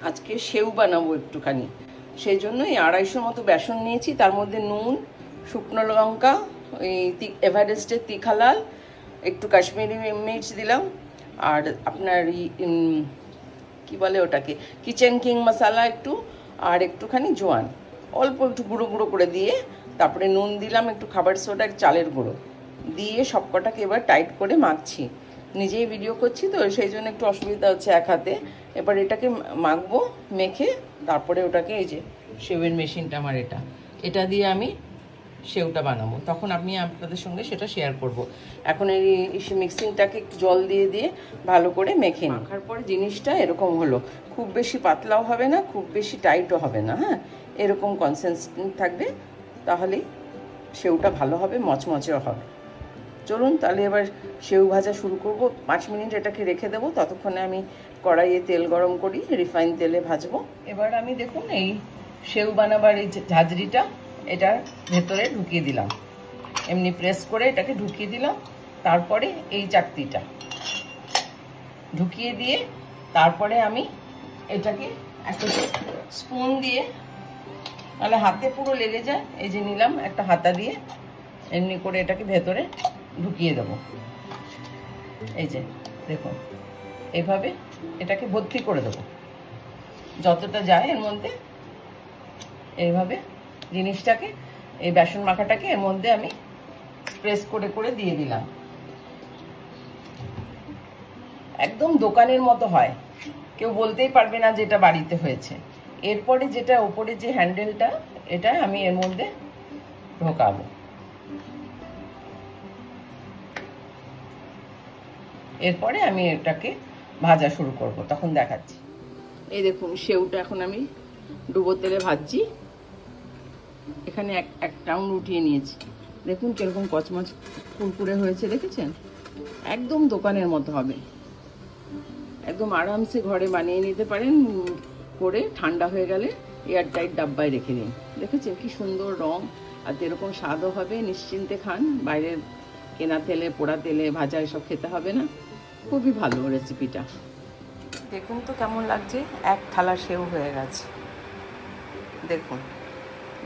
আজকে সেউ বানাবো একটুখানি, সেই জন্য এই 250 মতো বেসন নিয়েছি। তার মধ্যে নুন, শুকনো লঙ্কা, ওই এভারেস্টের তিখা লাল, একটু কাশ্মীরি মির্চ দিলাম, আর আপনার কি বলে ওটাকে, কিচেন কিং মশলা একটু, আর একটুখানি জোয়ান অল্প একটু গুঁড়ো গুঁড়ো করে দিয়ে, তারপরে নুন দিলাম, একটু খাবার সোডা, চালের গুঁড়ো দিয়ে সবকটাকে এবার টাইট করে মাখছি। নিজেই ভিডিও করছি তো সেই জন্য একটু অসুবিধা হচ্ছে এক হাতে। এবার এটাকে মাখবো, মেখে তারপরে ওটাকে, এই যে সেউয়ের মেশিনটা আমার, এটা দিয়ে আমি সেউটা বানাবো, তখন আমি আপনাদের সঙ্গে সেটা শেয়ার করব। এখন এই মিক্সিংটাকে একটু জল দিয়ে দিয়ে ভালো করে মেখে মাখার পরে জিনিসটা এরকম হলো, খুব বেশি পাতলাও হবে না, খুব বেশি টাইটও হবে না, হ্যাঁ এরকম কনসিস্টেন্সি থাকবে, তাহলেই সেউটা ভালো হবে, মচমচেও হবে। চলুন তাহলে এবার সেউ ভাজা শুরু করব। 5 মিনিট এটাকে রেখে দেবো, ততক্ষণে আমি কড়াইয়ে তেল গরম করি, রিফাইন তেলে ভাজবো। এবার আমি দেখুন এই সেউ বানাবার এই ঝাঁঝরিটা এটার ভেতরে ঢুকিয়ে দিলাম, এমনি প্রেস করে এটাকে ঢুকিয়ে দিলাম। তারপরে এই চাকতিটা ঢুকিয়ে দিয়ে তারপরে আমি এটাকে একটা স্পুন দিয়ে, নাহলে হাতে পুরো লেগে যায়, এই যে নিলাম একটা হাতা দিয়ে এমনি করে এটাকে ভেতরে ঢুকিয়ে দেবো। এই যে দেখুন এইভাবে এটাকে ভর্তি করে দেবো, যতটা যায় এর মধ্যে এইভাবে জিনিসটাকে, এই বেসন মাখাটাকে এর মধ্যে আমি প্রেস করে করে দিয়ে দিলাম। একদম দোকানের মতো হয়, কেউ বলতেই পারবে না যে এটা বাড়িতে হয়েছে। এরপরে যেটা উপরে যে হ্যান্ডেলটা, এটা আমি এর মধ্যে ঢোকাবো। এরপরে আমি এটাকে ভাজা শুরু করব, তখন দেখাচ্ছি। এই দেখুন সেউটা এখন আমি ডুবো তেলে ভাজছি। এখানে এক রাউন্ড উঠিয়ে নিয়েছি, দেখুন কিরকম কচমচ কুরকুরে হয়েছে, দেখেছেন? একদম দোকানের মতো হবে, একদম আরামসে ঘরে বানিয়ে নিতে পারেন, করে ঠান্ডা হয়ে গেলে এয়ার টাইট ডাব্বায় রেখে দিন। দেখেছেন কি সুন্দর রং, আর এরকম স্বাদও হবে, নিশ্চিন্তে খান, বাইরের কেনা তেলে, পোড়া তেলে ভাজা এসব খেতে হবে না। খুবই ভালো রেসিপিটা। দেখুন তো কেমন লাগছে, এক থালা সেউ হয়ে গেছে দেখুন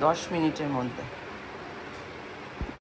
10 মিনিটের মধ্যে।